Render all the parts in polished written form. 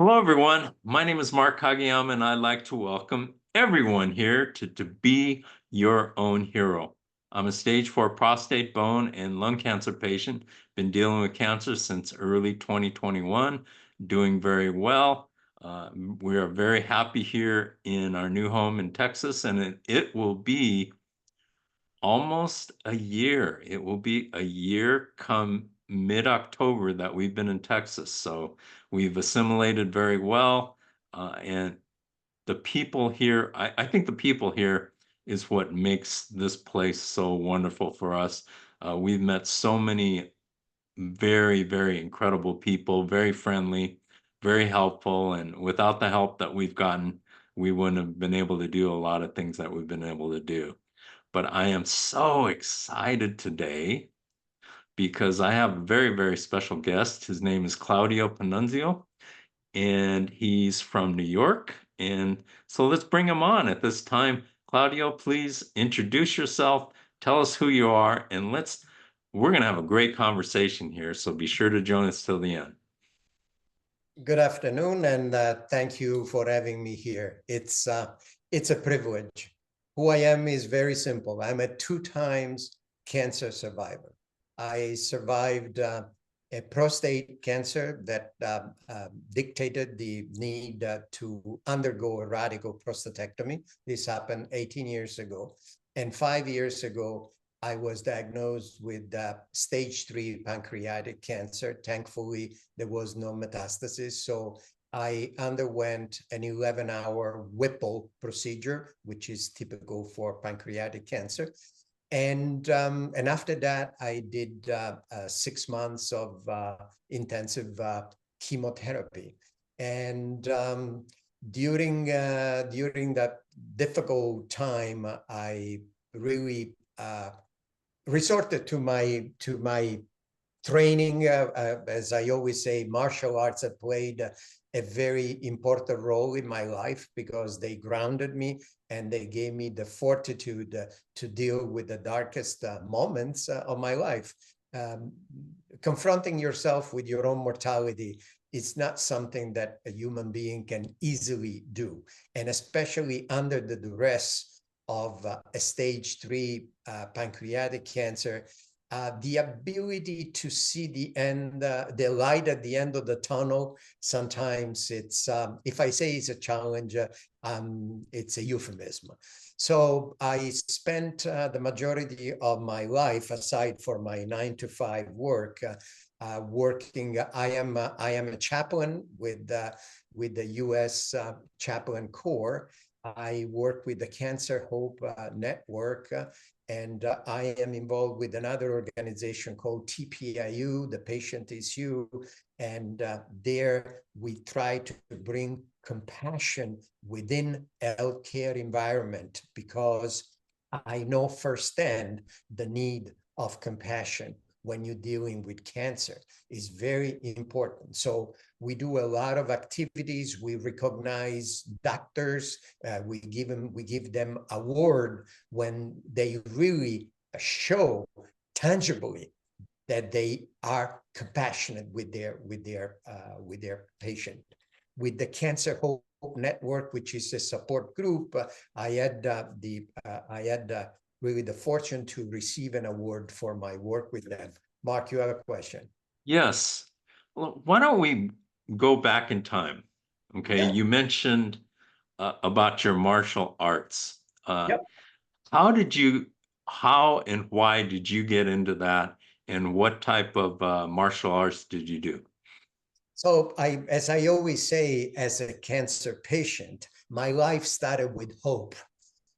Hello, everyone. My name is Mark Kageyama, and I'd like to welcome everyone here to Be Your Own Hero. I'm a stage 4 prostate, bone, and lung cancer patient. Been dealing with cancer since early 2021, doing very well. We are very happy here in our new home in Texas, and it will be almost a year. It will be a year come mid-October that we've been in Texas. So we've assimilated very well. And the people here, I think the people here is what makes this place so wonderful for us. We've met so many very, very incredible people, very friendly, very helpful. And without the help that we've gotten, we wouldn't have been able to do a lot of things that we've been able to do. But I am so excited today because I have a very, very special guest. His name is Claudio Pannunzio, and he's from New York. And so let's bring him on at this time. Claudio, please introduce yourself, tell us who you are, and we're going to have a great conversation here. So be sure to join us till the end. Good afternoon, and thank you for having me here. It's a privilege. Who I am is very simple. I'm a 2 times cancer survivor. I survived a prostate cancer that dictated the need to undergo a radical prostatectomy. This happened 18 years ago. And 5 years ago, I was diagnosed with stage 3 pancreatic cancer. Thankfully, there was no metastasis. So I underwent an 11-hour Whipple procedure, which is typical for pancreatic cancer. And after that, I did 6 months of intensive chemotherapy. And during that difficult time, I really resorted to my training. As I always say, martial arts have played a very important role in my life because they grounded me and they gave me the fortitude to deal with the darkest moments of my life. Confronting yourself with your own mortality is not something that a human being can easily do, and especially under the duress of a stage 3 pancreatic cancer, the ability to see the light at the end of the tunnel, sometimes it's, if I say it's a challenge, it's a euphemism. So I spent the majority of my life, aside for my 9-to-5 work, working. I am a chaplain with the U.S. Chaplain Corps. I work with the Cancer Hope Network, and I am involved with another organization called TPIU, The Patient Is You, and there we try to bring compassion within a healthcare environment, because I know firsthand the need of compassion when you're dealing with cancer is very important. So we do a lot of activities. We recognize doctors. We give them award when they really show tangibly that they are compassionate with their patient. With the Cancer Hope Network, which is a support group, I had really the fortune to receive an award for my work with them. Mark, you have a question? Yes. Well, why don't we go back in time? Okay, Yeah. you mentioned about your martial arts. Yep. How and why did you get into that? And what type of martial arts did you do? So as I always say, as a cancer patient, my life started with hope.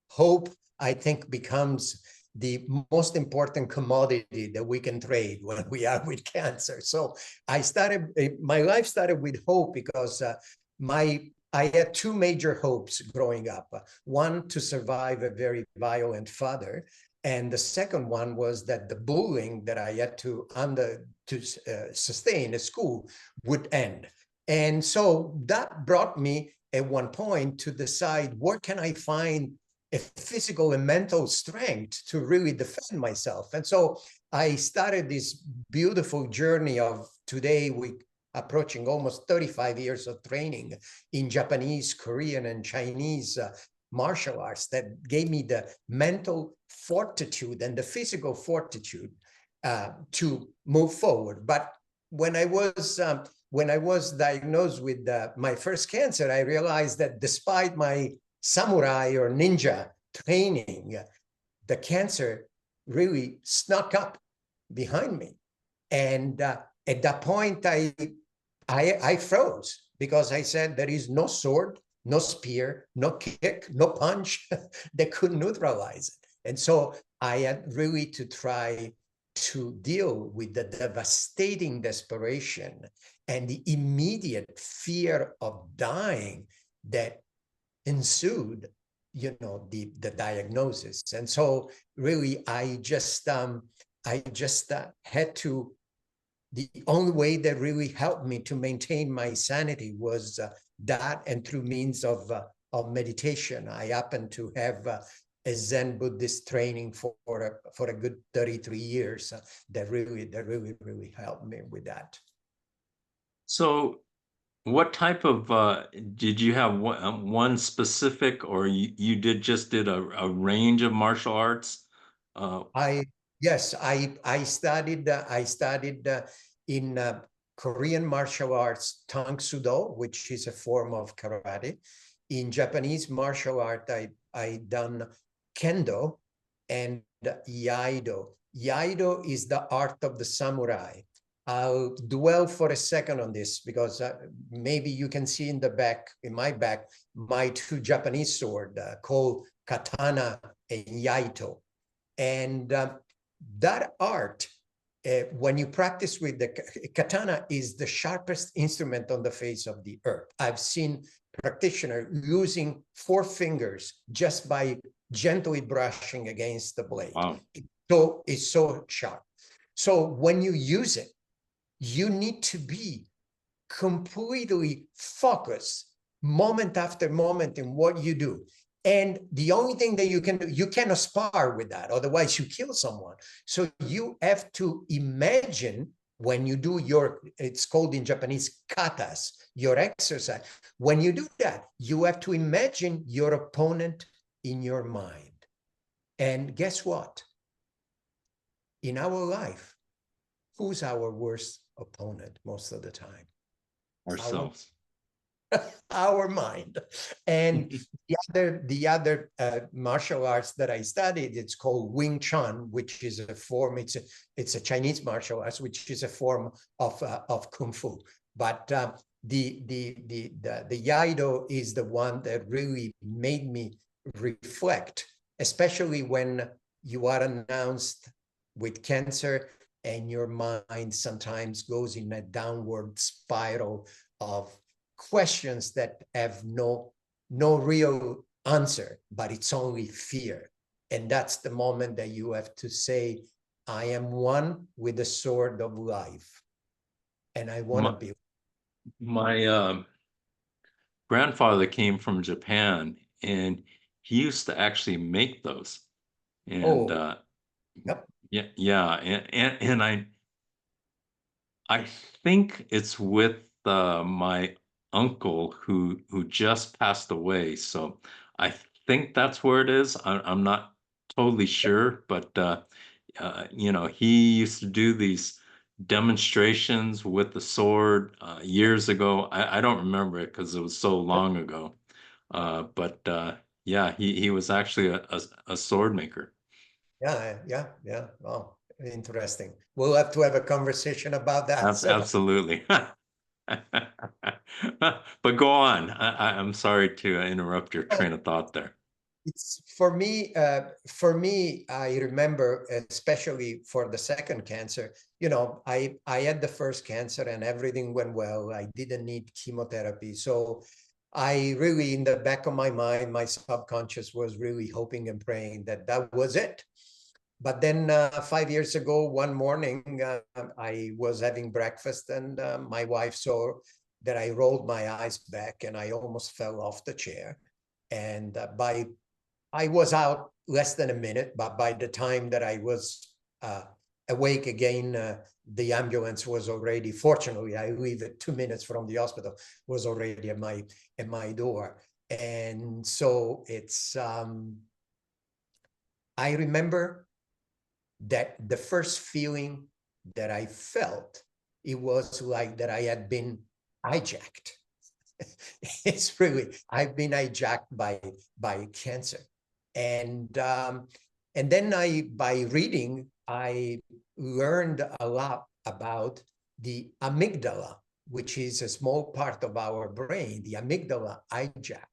Hope, I think, becomes the most important commodity that we can trade when we are with cancer. So my life started with hope because I had 2 major hopes growing up. One, to survive a very violent father. And the second one was that the bullying that I had to sustain at school would end. And so that brought me at one point to decide, where can I find a physical and mental strength to really defend myself? And so I started this beautiful journey of today approaching almost 35 years of training in Japanese, Korean, and Chinese martial arts that gave me the mental fortitude and the physical fortitude to move forward. But when I was diagnosed with my first cancer, I realized that despite my samurai or ninja training, the cancer really snuck up behind me. And at that point, I froze because I said, there is no sword, no spear, no kick, no punch that could neutralize it. And so I had really to try to deal with the devastating desperation and the immediate fear of dying that ensued, you know, the diagnosis. And so really, I just had to, the only way that really helped me to maintain my sanity was that, and through means of meditation. I happened to have a Zen Buddhist training for a good 33 years that really helped me with that. So what type of did you have one specific, or you did a range of martial arts? Yes, I studied in Korean martial arts Tang Sudo, which is a form of karate. In Japanese martial art, I done Kendo and Iaido. Iaido is the art of the samurai. I'll dwell for a second on this because maybe you can see in the back, in my back, my two Japanese sword called katana and yaito. And that art, when you practice with the katana, is the sharpest instrument on the face of the earth. I've seen practitioners using 4 fingers just by gently brushing against the blade. Wow. So it's so sharp. So when you use it, you need to be completely focused moment after moment in what you do. And the only thing that you can do, you cannot spar with that, otherwise you kill someone. So you have to imagine when you do your, it's called in Japanese, katas, your exercise. When you do that, you have to imagine your opponent in your mind. And guess what? In our life, who's our worst opponent most of the time? Ourselves. Our mind. And the other martial arts that I studied, it's called Wing Chun, which is a form, it's a Chinese martial arts, which is a form of Kung Fu. But the Iaido is the one that really made me reflect, especially when you are announced with cancer and your mind sometimes goes in a downward spiral of questions that have no real answer, but it's only fear. And that's the moment that you have to say, I am one with the sword of life, and I want to be. My grandfather came from Japan, and he used to actually make those. And Yep. yeah, and I think it's with my uncle who just passed away. So I think that's where it is. I'm not totally sure, but you know, he used to do these demonstrations with the sword years ago. I don't remember it because it was so long ago. But yeah, he was actually a sword maker. Yeah. Oh, interesting. We'll have to have a conversation about that. So Absolutely. But go on. I'm sorry to interrupt your train of thought there. it's for me, I remember, especially for the second cancer, you know, I had the first cancer and everything went well. I didn't need chemotherapy. So I really, in the back of my mind, my subconscious was really hoping and praying that that was it. But then 5 years ago, one morning, I was having breakfast and my wife saw that I rolled my eyes back and I almost fell off the chair. And I was out less than a minute, but by the time that I was awake again, the ambulance was already, fortunately, I leave it 2 minutes from the hospital, was already at my door. And so it's, I remember that the first feeling that I felt, it was like that I had been hijacked. It's really, I've been hijacked by cancer. And then by reading, I learned a lot about the amygdala, which is a small part of our brain, the amygdala hijack.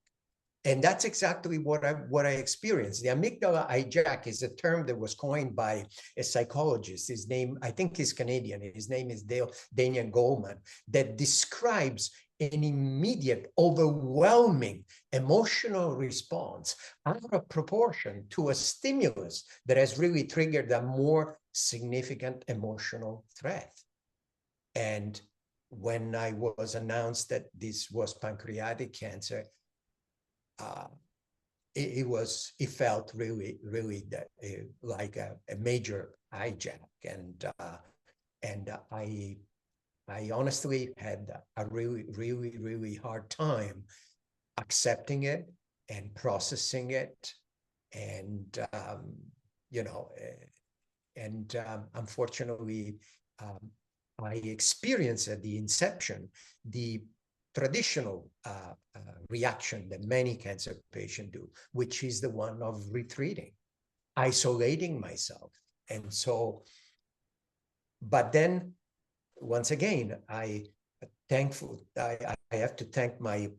And that's exactly what I experienced. The amygdala hijack is a term that was coined by a psychologist. His name, I think he's Canadian. His name is Daniel Goleman, that describes an immediate, overwhelming emotional response out of proportion to a stimulus that has really triggered a more significant emotional threat. And when I was announced that this was pancreatic cancer, it felt really like a major hijack, and I honestly had a really hard time accepting it and processing it, and unfortunately, I experienced at the inception the traditional reaction that many cancer patients do, which is the one of retreating, isolating myself. And so, but then once again, I have to thank my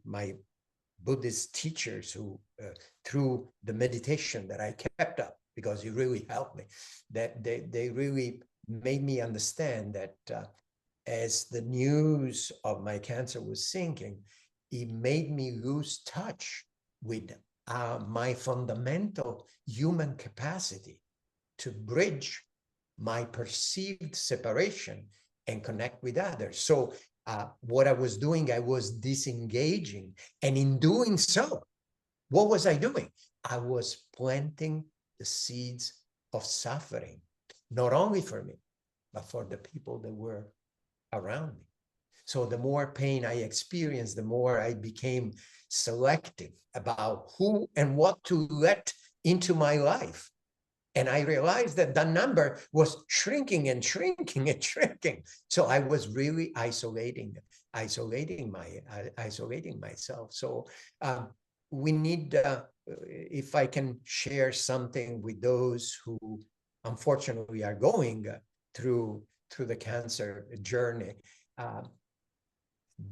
Buddhist teachers who, through the meditation that I kept up, because it really helped me, that they really made me understand that as the news of my cancer was sinking, it made me lose touch with my fundamental human capacity to bridge my perceived separation and connect with others. So what I was doing, I was disengaging. And in doing so, what was I doing? I was planting the seeds of suffering, not only for me, but for the people that were around me. So the more pain I experienced, the more I became selective about who and what to let into my life. And I realized that the number was shrinking and shrinking and shrinking. So I was really isolating myself. So we need, if I can share something with those who unfortunately are going through the cancer journey,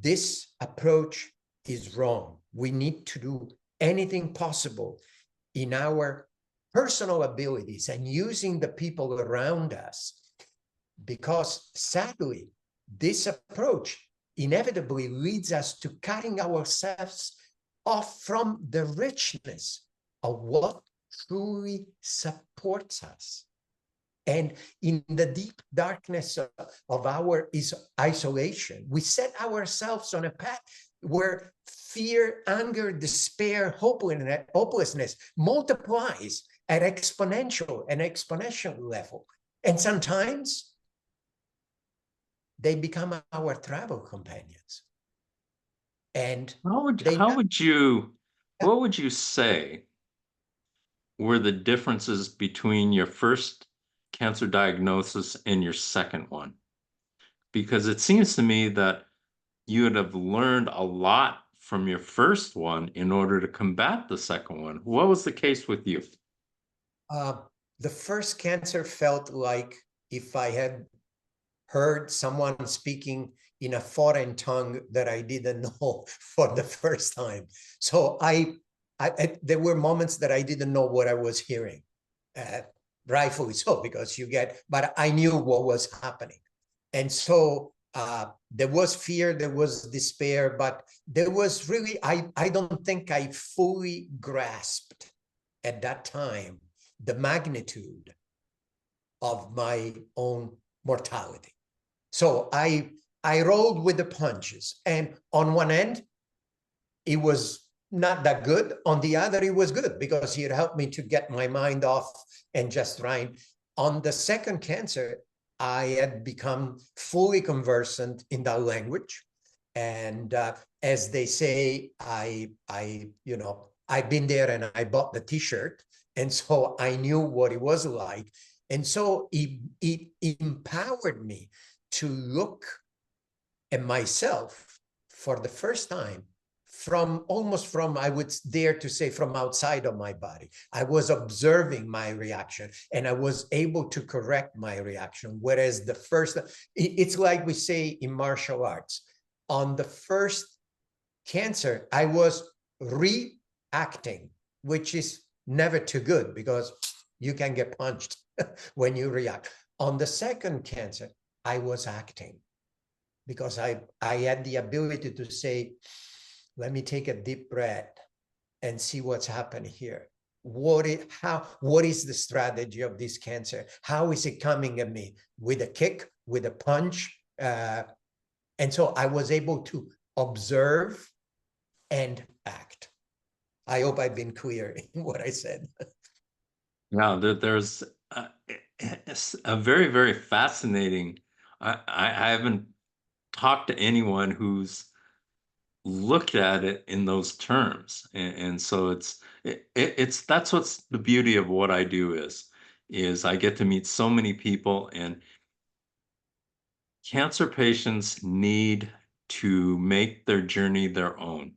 this approach is wrong. We need to do anything possible in our personal abilities and using the people around us, because sadly, this approach inevitably leads us to cutting ourselves off from the richness of what truly supports us. And in the deep darkness of our isolation, we set ourselves on a path where fear, anger, despair, hopelessness multiplies at exponential level. And sometimes they become our travel companions. And what would you say were the differences between your first cancer diagnosis and your second one? Because it seems to me that you would have learned a lot from your first one in order to combat the second one. What was the case with you? The first cancer felt like if I had heard someone speaking in a foreign tongue that I didn't know for the first time. So there were moments that I didn't know what I was hearing, rightfully so, because but I knew what was happening. And so there was fear, there was despair, but there was really, I don't think I fully grasped at that time the magnitude of my own mortality. So I rolled with the punches, and on one end, it was not that good. On the other, it was good because it helped me to get my mind off and just trying. On the second cancer, I had become fully conversant in that language. And as they say, I've been there and I bought the t-shirt. And so I knew what it was like. And so it empowered me to look at myself for the first time from I would dare to say from outside of my body. I was observing my reaction and I was able to correct my reaction. Whereas the first, it's like we say in martial arts, on the first cancer, I was reacting, which is never too good because you can get punched when you react. On the second cancer, I was acting because I had the ability to say, let me take a deep breath and see what's happening here. What is the strategy of this cancer? How is it coming at me? With a kick, with a punch? And so I was able to observe and act. I hope I've been clear in what I said. Now, there's it's a very, very fascinating. I haven't talked to anyone who's looked at it in those terms, and so it's that's what's the beauty of what I do is I get to meet so many people, and cancer patients need to make their journey their own,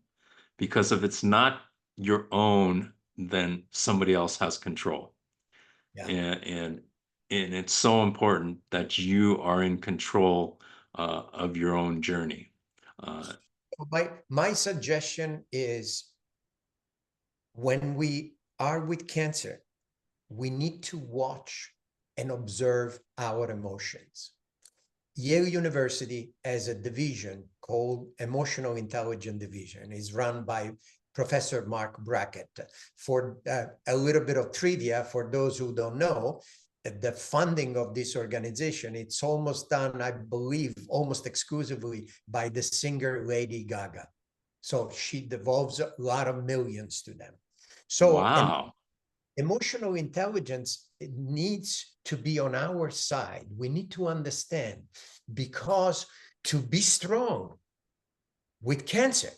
because if it's not your own, then somebody else has control. Yeah. And it's so important that you are in control of your own journey. Uh, My suggestion is when we are with cancer, we need to watch and observe our emotions. Yale University has a division called Emotional Intelligence Division. It's run by Professor Mark Brackett. For a little bit of trivia, for those who don't know, the funding of this organization, it's almost done, I believe, almost exclusively by the singer Lady Gaga. So she devolves a lot of millions to them. So wow. emotional intelligence needs to be on our side. We need to understand, because to be strong with cancer,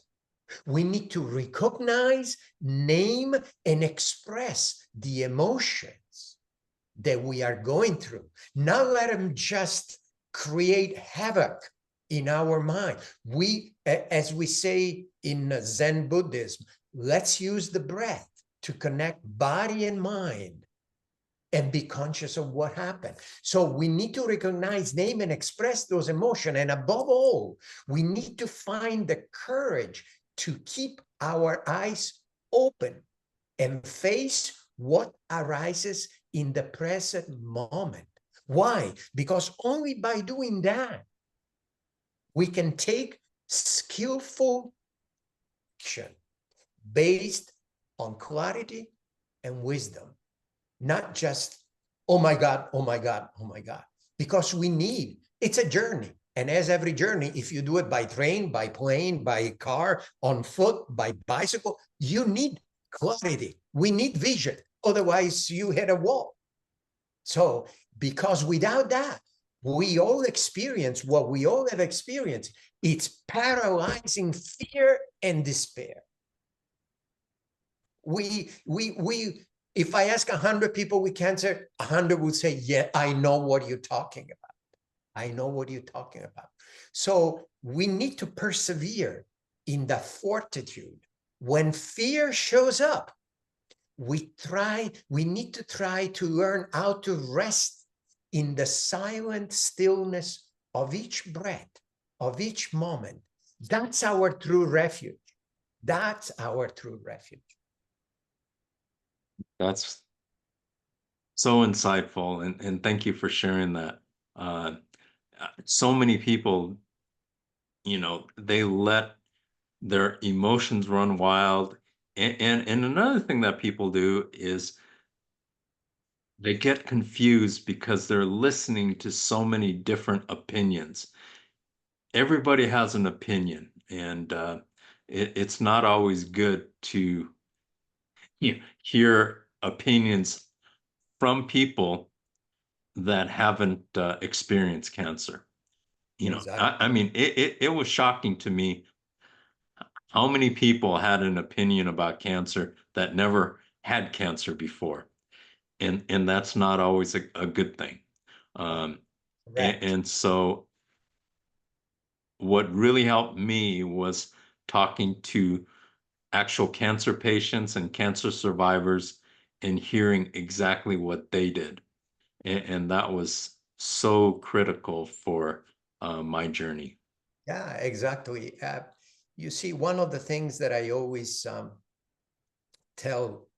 we need to recognize, name, and express the emotions that we are going through. Not let them just create havoc in our mind. As we say in Zen Buddhism, let's use the breath to connect body and mind and be conscious of what happened. So we need to recognize, name, and express those emotions. And above all, we need to find the courage to keep our eyes open and face what arises in the present moment. Why? Because only by doing that, we can take skillful action based on clarity and wisdom, not just, oh my God, oh my God, oh my God, because it's a journey. And as every journey, if you do it by train, by plane, by car, on foot, by bicycle, you need clarity. We need vision. Otherwise, you hit a wall. So, because without that, we all experience what we all have experienced. It's paralyzing fear and despair. If I ask 100 people with cancer, 100 would say, yeah, I know what you're talking about. I know what you're talking about. So we need to persevere in the fortitude. When fear shows up, we need to try to learn how to rest in the silent stillness of each breath, of each moment. That's our true refuge. That's our true refuge. That's so insightful, and thank you for sharing that. So many people, they let their emotions run wild. And another thing that people do is they get confused because they're listening to so many different opinions. Everybody has an opinion, and it's not always good to hear opinions from people that haven't experienced cancer. You know, Exactly. I mean, it was shocking to me how many people had an opinion about cancer that never had cancer before. And that's not always a good thing. Um, Correct. and so what really helped me was talking to actual cancer patients and cancer survivors and hearing exactly what they did. And that was so critical for my journey. Yeah, exactly. You see, one of the things that I always tell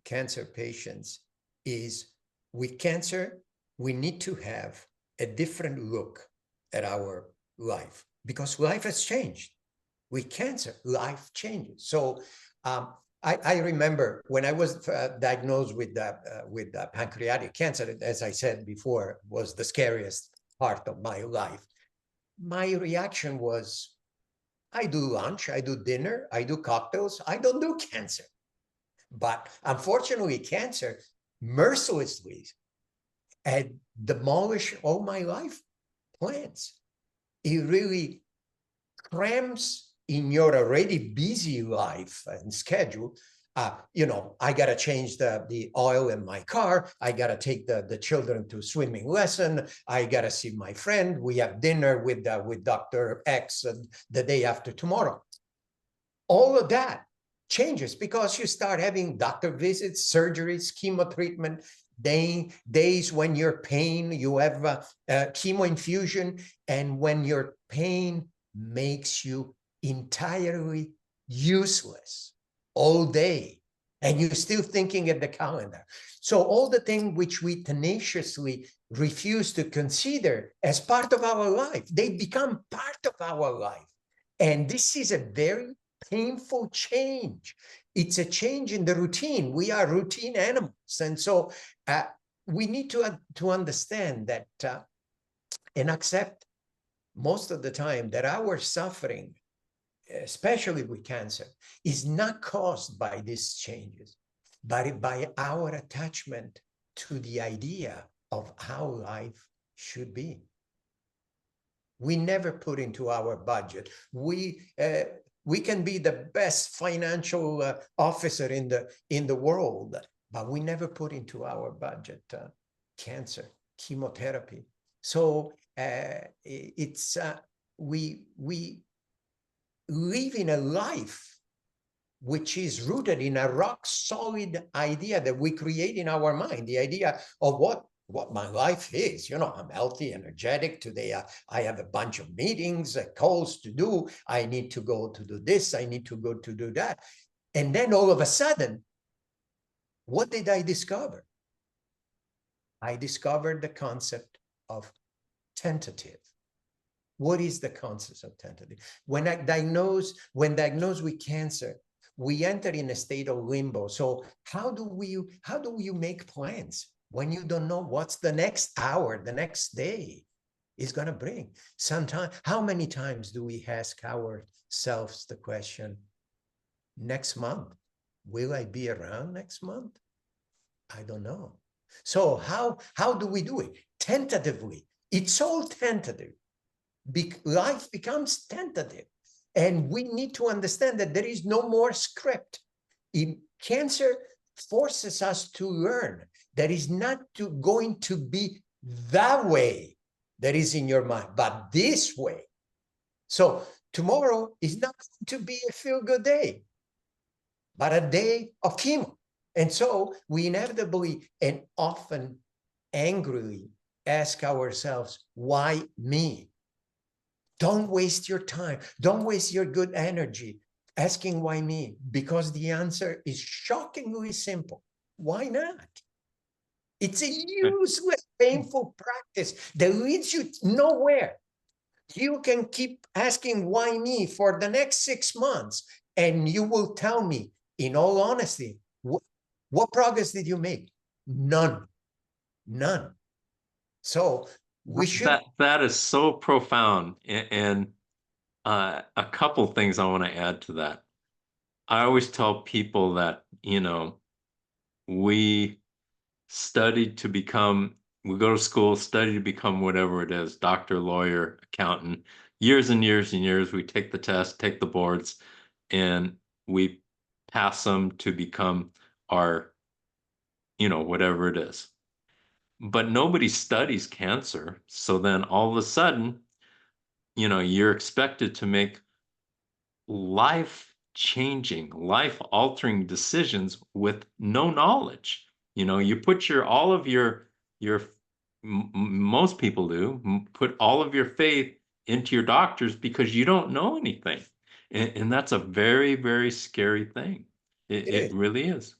cancer patients is with cancer, we need to have a different look at our life because life has changed. With cancer, life changes. So I remember when I was diagnosed with pancreatic cancer, as I said before, was the scariest part of my life. My reaction was, I do lunch, I do dinner, I do cocktails, I don't do cancer. But unfortunately, cancer mercilessly had demolished all my life plans. It really crams in your already busy life and schedule. I got to change the oil in my car. I got to take the children to swimming lesson. I got to see my friend. We have dinner with Dr. X the day after tomorrow. All of that changes because you start having doctor visits, surgeries, chemo treatment, days when you're pain, you have chemo infusion, and when your pain makes you entirely useless all day, and you're still thinking at the calendar. So all the things which we tenaciously refuse to consider as part of our life, they become part of our life. And this is a very painful change. It's a change in the routine. We are routine animals. And so we need to understand that and accept most of the time that our suffering, especially with cancer, is not caused by these changes, but by our attachment to the idea of how life should be. We never put into our budget. We can be the best financial officer in the world, but we never put into our budget cancer, chemotherapy. So it's we live in a life which is rooted in a rock solid idea that we create in our mind, the idea of what my life is. I'm healthy, energetic. Today, I have a bunch of meetings, calls to do. I need to go to do this. I need to go to do that. And then all of a sudden, what did I discover? I discovered the concept of tentative. What is the concept of tentative? When diagnosed with cancer, we enter in a state of limbo. So how do you make plans when you don't know what's the next hour, the next day is going to bring? Sometimes, how many times do we ask ourselves the question, next month, will I be around next month? I don't know. So how do we do it? Tentatively. It's all tentative. Life becomes tentative. And we need to understand that there is no more script. Cancer forces us to learn that is not going to be that way that is in your mind, but this way. So tomorrow is not going to be a feel-good day, but a day of chemo. And so we inevitably and often angrily ask ourselves, why me? Don't waste your time. Don't waste your good energy asking why me, because the answer is shockingly simple. Why not? It's a useless, painful practice that leads you nowhere. You can keep asking why me for the next 6 months, and you will tell me, in all honesty, what progress did you make? None. None. So we should. That is so profound. And a couple things I want to add to that. I always tell people that, we studied to become we go to school, study to become whatever it is, doctor, lawyer, accountant, years and years and years. We take the test, take the boards, and we pass them to become our, whatever it is. But nobody studies cancer. So then all of a sudden, you're expected to make life-changing, life-altering decisions with no knowledge. You put your most people do put all of your faith into your doctors because you don't know anything. And that's a very, very scary thing. It It is. really is.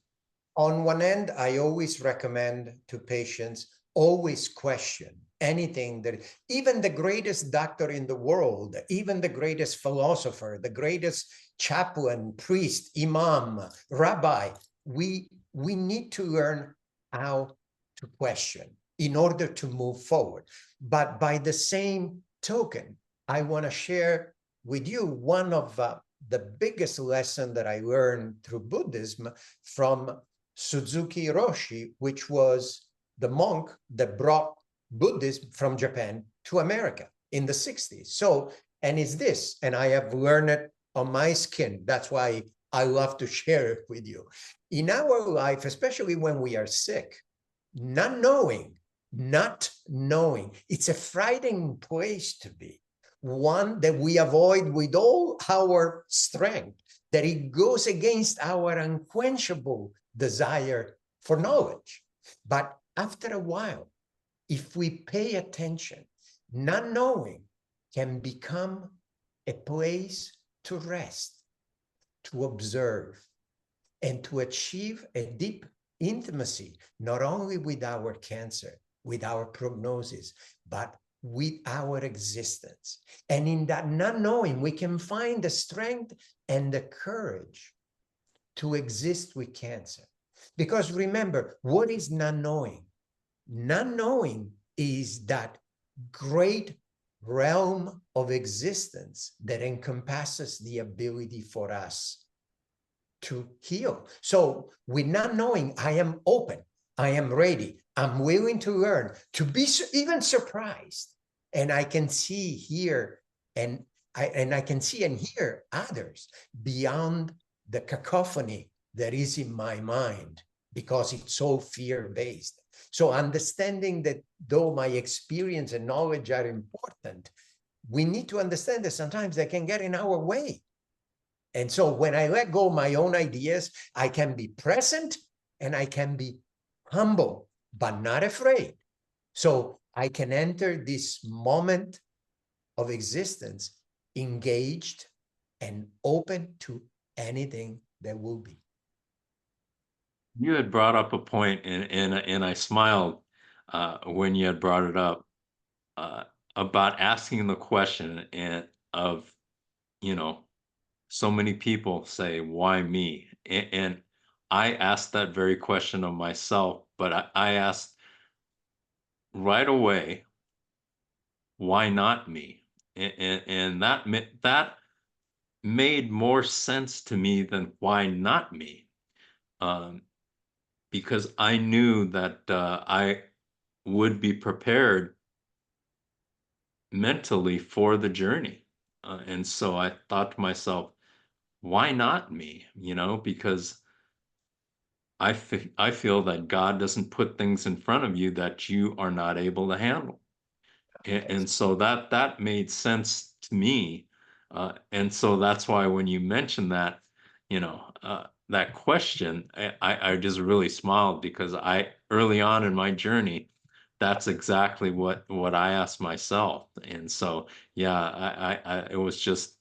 On one end, I always recommend to patients, always question anything that, even the greatest doctor in the world, even the greatest philosopher, the greatest chaplain, priest, imam, rabbi, we need to learn how to question in order to move forward. But by the same token, I want to share with you one of the biggest lesson that I learned through Buddhism from Suzuki Roshi, which was the monk that brought Buddhism from Japan to America in the 60s. So, and it's this, and I have learned it on my skin. That's why I love to share it with you. In our life, especially when we are sick, not knowing, it's a frightening place to be. One that we avoid with all our strength, that it goes against our unquenchable desire for knowledge. But after a while, if we pay attention, not knowing can become a place to rest, to observe, and to achieve a deep intimacy, not only with our cancer, with our prognosis, but with our existence. And in that not knowing, we can find the strength and the courage to exist with cancer. Because remember, what is not knowing? Not knowing is that great realm of existence that encompasses the ability for us to heal. So with not knowing, I am open, I am ready, I'm willing to learn, to be even surprised. And I can see, hear, and I can see and hear others beyond the cacophony that is in my mind, because it's so fear-based. So understanding that though my experience and knowledge are important, we need to understand that sometimes they can get in our way. And so when I let go of my own ideas, I can be present and I can be humble, but not afraid. So I can enter this moment of existence engaged and open to anything that will be. You had brought up a point, and I smiled when you had brought it up uh, about asking the question and of, you know, so many people say, "Why me?" And I asked that very question of myself, but I asked right away, "Why not me?" And that made more sense to me than "Why not me?" Um, because I knew that I would be prepared mentally for the journey. And so I thought to myself, why not me? Because I feel that God doesn't put things in front of you that you are not able to handle. And so that made sense to me. And so that's why when you mentioned that, that question, I just really smiled because early on in my journey, that's exactly what I asked myself. And so, yeah, it was just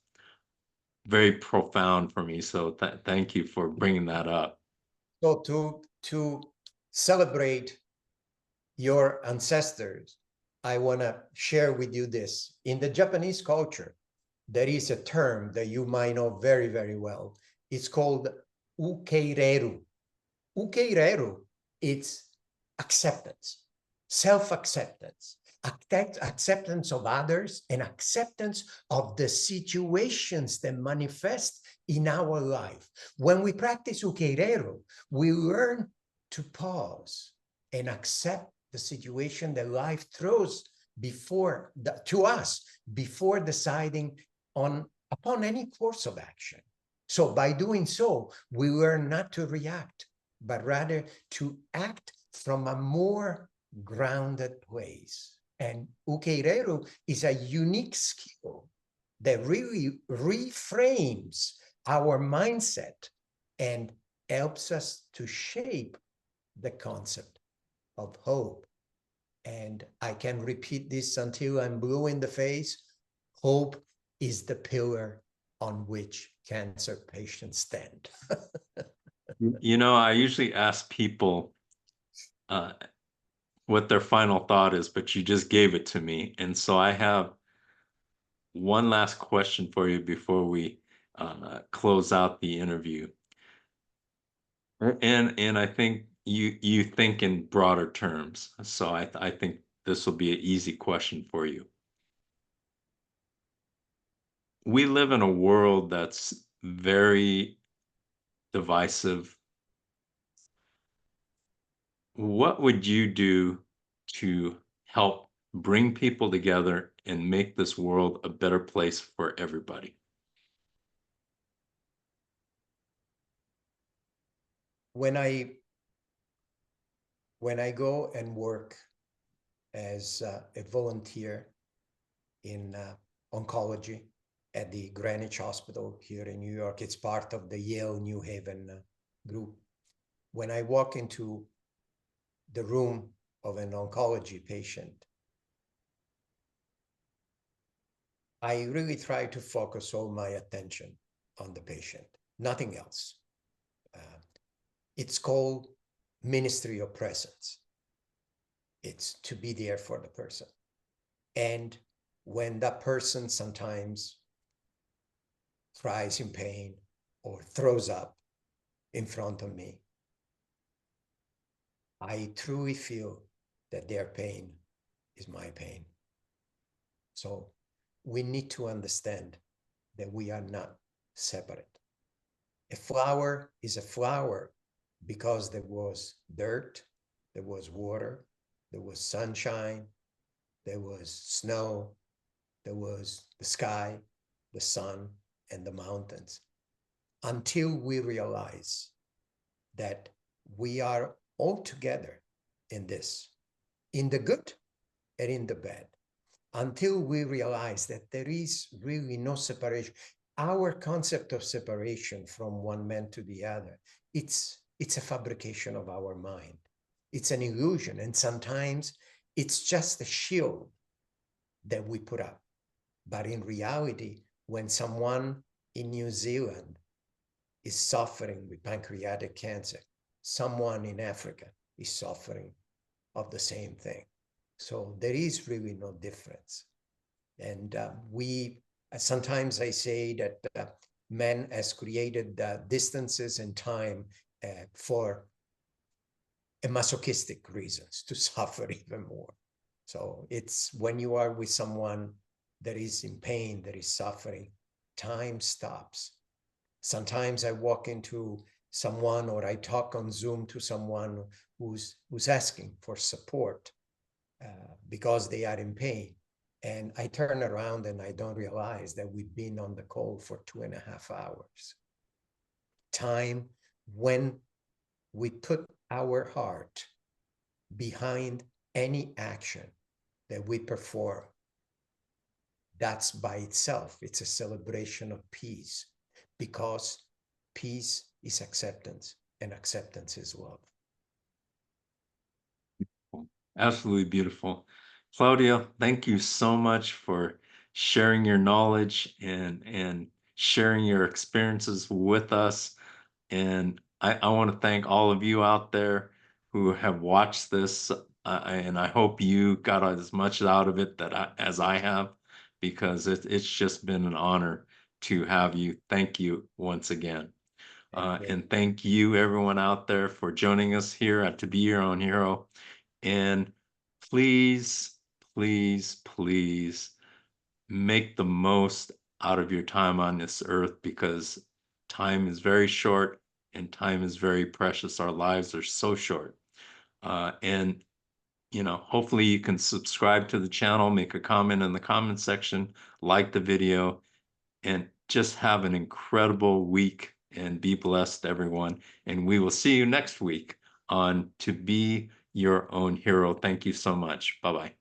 very profound for me. So thank you for bringing that up. So to celebrate your ancestors, I want to share with you this. In the Japanese culture, there is a term that you might know very, very well. It's called ukeireru. Ukeireru, it's acceptance, self-acceptance, acceptance of others, and acceptance of the situations that manifest in our life. When we practice ukeireru, we learn to pause and accept the situation that life throws to us before deciding upon any course of action. So by doing so, we learn not to react, but rather to act from a more grounded place. And Ukereru is a unique skill that really reframes our mindset and helps us to shape the concept of hope. And I can repeat this until I'm blue in the face. Hope is the pillar on which cancer patients stand. You know, I usually ask people what their final thought is, but you just gave it to me. And so I have one last question for you before we close out the interview. And I think you think in broader terms. So I think this will be an easy question for you. We live in a world that's very divisive. What would you do to help bring people together and make this world a better place for everybody? When I go and work as a volunteer in oncology at the Greenwich Hospital here in New York, it's part of the Yale New Haven group. When I walk into the room of an oncology patient, I really try to focus all my attention on the patient, nothing else. It's called ministry of presence. It's to be there for the person. And when that person sometimes cries in pain or throws up in front of me, I truly feel that their pain is my pain. So we need to understand that we are not separate. A flower is a flower because there was dirt, there was water, there was sunshine, there was snow, there was the sky, the sun, and the mountains. Until we realize that we are all together in this, in the good and in the bad. Until we realize that there is really no separation. Our concept of separation from one man to the other, it's a fabrication of our mind. It's an illusion. And sometimes it's just a shield that we put up. But in reality, when someone in New Zealand is suffering with pancreatic cancer, someone in Africa is suffering of the same thing. So there is really no difference. And sometimes I say that man has created distances and time for a masochistic reasons to suffer even more. So it's when you are with someone that is in pain, that is suffering, time stops. Sometimes I walk into someone or I talk on Zoom to someone who's asking for support because they are in pain. And I turn around and I don't realize that we've been on the call for 2.5 hours. Time when we put our heart behind any action that we perform, that's by itself, it's a celebration of peace, because peace is acceptance and acceptance is love. Absolutely beautiful. Claudio, thank you so much for sharing your knowledge and sharing your experiences with us. And I want to thank all of you out there who have watched this. And I hope you got as much out of it as I have, because it's just been an honor to have you. Thank you once again. And thank you, everyone out there, for joining us here at To Be Your Own Hero. And please, please, please make the most out of your time on this earth, because time is very short and time is very precious. Our lives are so short. And hopefully you can subscribe to the channel, make a comment in the comment section, like the video, and just have an incredible week and be blessed, everyone. And we will see you next week on To Be Your Own Hero. Thank you so much. Bye-bye.